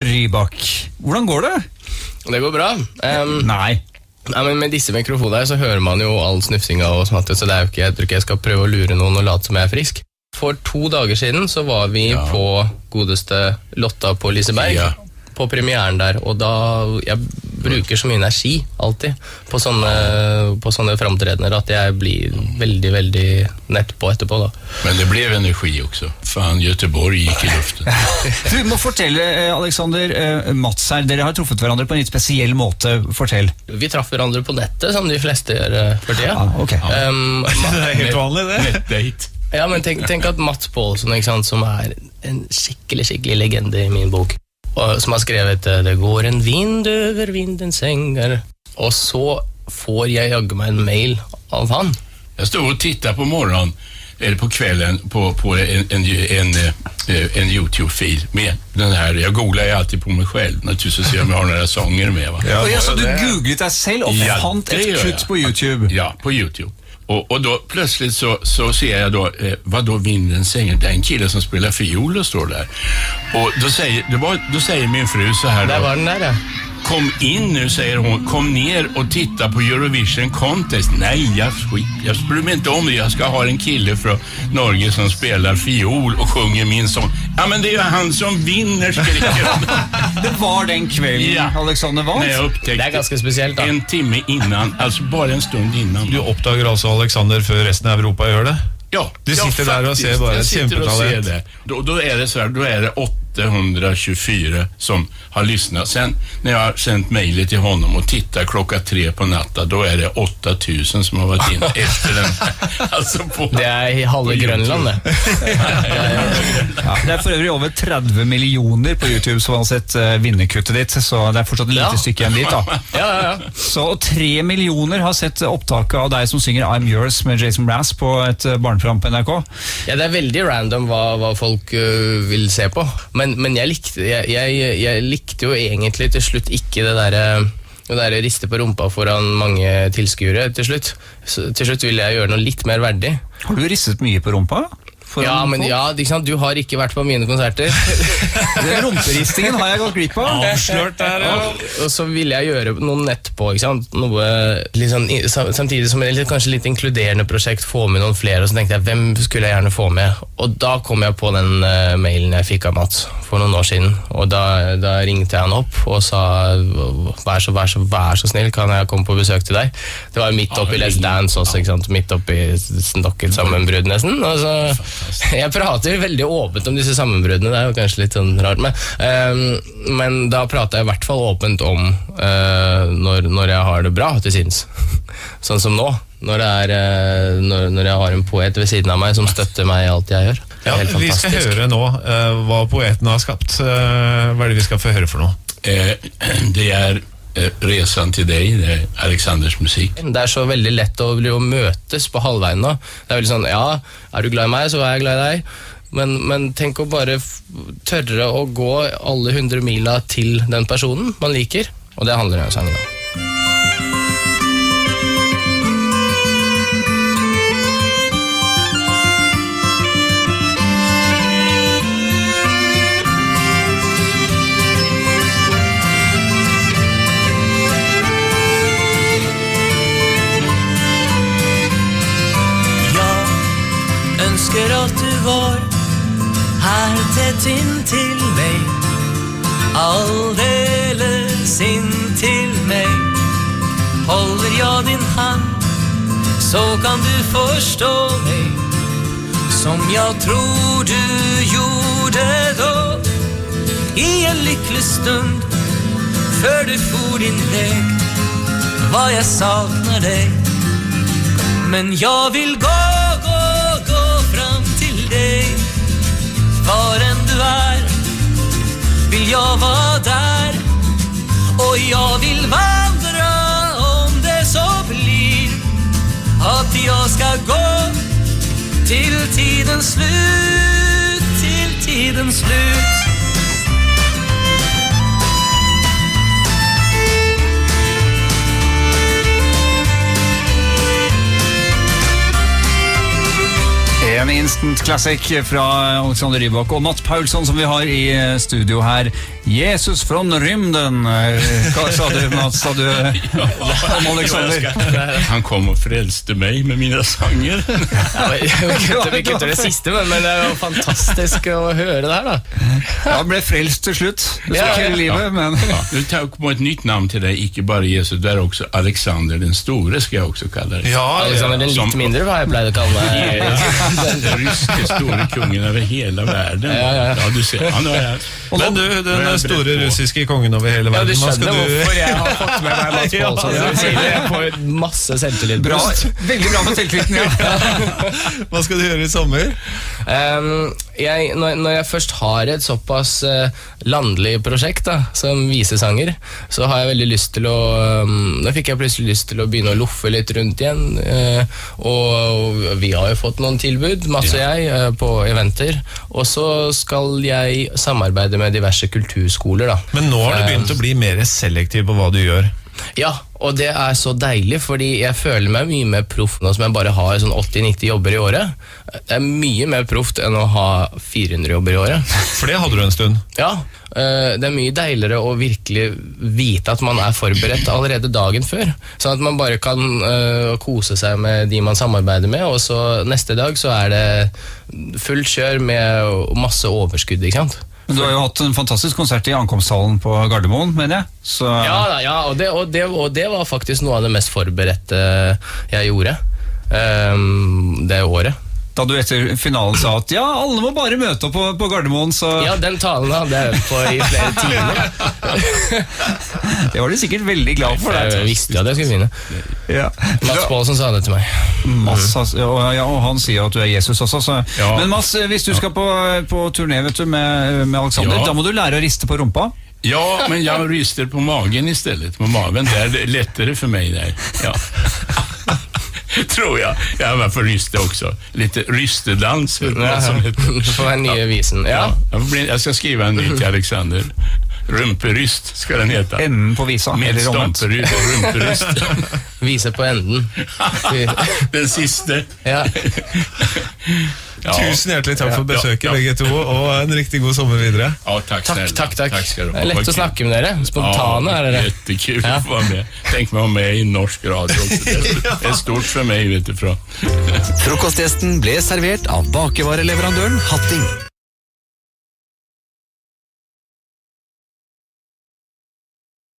Rybak. Hvordan går det? Det går bra. Nei. Ja, men med disse mikrofoner så hører man jo all snufsinga og sånt, så det er jo ikke, jeg tror ikke jeg skal prøve å lure noen og late som jeg er frisk. For 2 dager siden så var vi på godeste Lotta på Liseberg, på premieren der, og da jeg bruker så mye energi alltid på sånne framtredener at jeg blir veldig, veldig nett på etterpå da. Men det blev energi också. Fan, Göteborg gick i luften. Du må fortelle, Alexander, Mats her, dere har truffet hverandre på en litt spesiell måte. Fortell. Vi traff hverandre på nettet, som de fleste gjør for tida. Ja, ok. Det er helt vanlig, det. Nettdate. Ja, men tenk at Mats Paulsson, ikke sant, som er en skikkelig legende i min bok, og som har skrevet «Det går en vind over vindens enger», og så får jeg jagge meg en mail av han. Jag stod och tittade på morgonen eller på kvällen på en YouTube-fil med den här. Jag googlar ju alltid på mig själv naturligtvis, så jag har några sånger med va. Ja, så du googlet deg selv og fant et kutt på YouTube? Ja, på YouTube. Och då plötsligt så ser jag då vad då vindens sänger, det är en kille som spelar fiol och står där. Och då säger min fru så här då, Där var den där. kom in nu, säger hon, kom ner och titta på Eurovision Contest. Nej, jag bryr mig inte om det. Jag ska ha en kille från Norge som spelar fiol och sjunger min sång. Ja, men det är ju han som vinner, skriker han. Det var den kvelden, Alexander Vals? När jag upptäckte Det är ganska speciellt, da. en timme innan, alltså bara en stund innan. Du oppdager altså Alexander før resten av Europa gjør det? Ja, Du sitter där och ser bara ett kämpetalent. Då är det så här, då är det 824 som har lyssnat. Sen när jag har sänt mejlet till honom och tittar 3:00 på natten, då är det 8000 som har varit inne efter den. Alltså på Det er i halve Grønland, det. Ja, det er for øvrig over 30 millioner på YouTube som har sett vinnerkuttet ditt, så det er fortsatt et lite stykke igjen dit da. Ja. Så 3 millioner har sett opptaket av deg som synger I'm Yours med Jason Mraz på et barneprogram på NRK. Ja, det er veldig random hva folk vil se på, men jeg likte jo egentlig til slutt ikke det der riste på rumpa foran mange tilskuere til slutt. Til slutt ville jeg gjøre noe litt mer verdig. Har du ristet mye på rumpa? Ja, men ikke sant? Du har ikke vært på mine konserter. Den rumperistingen har jeg gått glipp av. Avslørt der, ja. Og så ville jeg gjøre noe nett på, ikke sant? Noe liksom, samtidig som et kanskje litt inkluderende prosjekt, få med noen flere, og så tenkte jeg, hvem skulle jeg gjerne få med? Og da kom jeg på den mailen jeg fikk av Mats for noen år siden, og da ringte jeg han opp og sa, vær så snill, kan jeg komme på besøk til deg? Det var midt oppi Let's Dance også, ikke sant? Midt oppi snokket sammenbrudd nesten, og så jeg prater jo veldig åpent om disse sammenbruddene, det er jo kanskje litt sånn rart, men da prater jeg i hvert fall åpent om når jeg har det bra til sinns. Sånn som nå, når jeg har en poet ved siden av meg som støtter meg i alt jeg gjør. Det er helt Vi skal fantastisk. høre nå hva poeten har skapt. Hva er det vi skal få høre for noe? Det är resan till dig, det är Alexanders musik. Det er så veldig lett å møtes på halvveien nå. Det er veldig sånn, ja, er du glad i meg, så er jeg glad i deg. Men tenk å bare tørre å gå alle 100 mila til den personen man liker, og det handler denne sangen om. Ønsker at du var her tett inntil meg, aldeles inntil meg. Holder jeg din hand, så kan du forstå meg, som jeg tror du gjorde da, i en lykkelig stund, før du for din vei, hva jeg savner deg. Men jeg vil gå fram til deg, var enn du er, vil jeg være der, og jeg vil vandre om det så blir, at jeg skal gå til tidens slut, til tidens slut. En instant classic fra Alexander Rybak og Mats Paulsson som vi har i studio her. Jesus fra rymden. Hva sa du, Mats? Sa du om Alexander? Han kom og frelste meg med mine sanger. Vi kutter det siste, men det er jo fantastisk å høre det her, da. Ja, han ble frelst til slutt. Det var ikke livet, men... Ja, du tar på et nytt navn til deg, ikke bare Jesus, det er også Alexander den store, skal jeg også kalle det. Ja, Alexander den litt mindre, hva jeg pleide å kalle meg. Den ryske store kungen over hele verden. Ja, du ser, han er her. Men du, den store russiske kongen over hele Ja, du verden, hva skal skjønner du... hvorfor jeg har fått med meg Mats Paulsson. Jeg får masse selvtillit. Bra, veldig bra med selvtilliten, ja. Hva skal du gjøre i sommer? Når jeg først har et såpass landlig prosjekt da, som visesanger, så har jeg veldig lyst til å da fikk jeg plutselig lyst til å begynne å loffe litt rundt igjen, og vi har jo fått noen tilbud, Mats og jeg, på eventer, og så skal jeg samarbeide med diverse kulturskoler da. Men nå har du begynt å bli mer selektiv på hva du gjør. Ja, og det er så deilig, fordi jeg føler meg mye mer proff nå som jeg bare har sånn 80-90 jobber i året. Det er mye mer proft enn å ha 400 jobber i året. For det hadde du en stund. Ja, det er mye deiligere å virkelig vite at man er forberedt allerede dagen før. Sånn at man bare kan kose seg med de man samarbeider med, og så neste dag så er det fullt kjør med masse overskudd, ikke sant? Men du har jo hatt en fantastisk konsert i ankomsthallen på Gardermoen, mener jeg. Så... Ja, og det var faktisk noe av det mest forberedte jeg gjorde det året. Da du etter finalen sa at ja, alle må bare møte opp på Gardermoen, så... Ja, den talen hadde jeg på i flere timer. Det var du sikkert veldig glad for. Jeg visste at jeg skulle vinne. Ja. Mats Paulsson sa det til meg. Og han sier at du er Jesus også. Så. Ja. Men Mats, hvis du skal på turné vet du, med Alexander, da må du lære å riste på rumpa. Ja, men jeg rister på magen istället. På magen, det er lettere for meg der. Ja. Tror jeg. Jeg var for ryste også. Litt rystedans. Du får være nye visen. Ja. Jeg skal skrive en ny til Alexander. Rumperyst skal den heta. Enden på visa. Med rumperyst. Vise på enden. Den siste. Ja. Ja. Tusen hjertelig takk for besøket, begge to, og en riktig god sommer videre. Ja, takk snälla. Takk. Skal du ha. Det er lett å snakke med dere. Spontane er dere. Jättekul å være med. Tenk meg å være med i norsk radio også. Det er stort for meg, vet du fra. Frokostgjesten ble servert av bakevareleverandøren Hatting.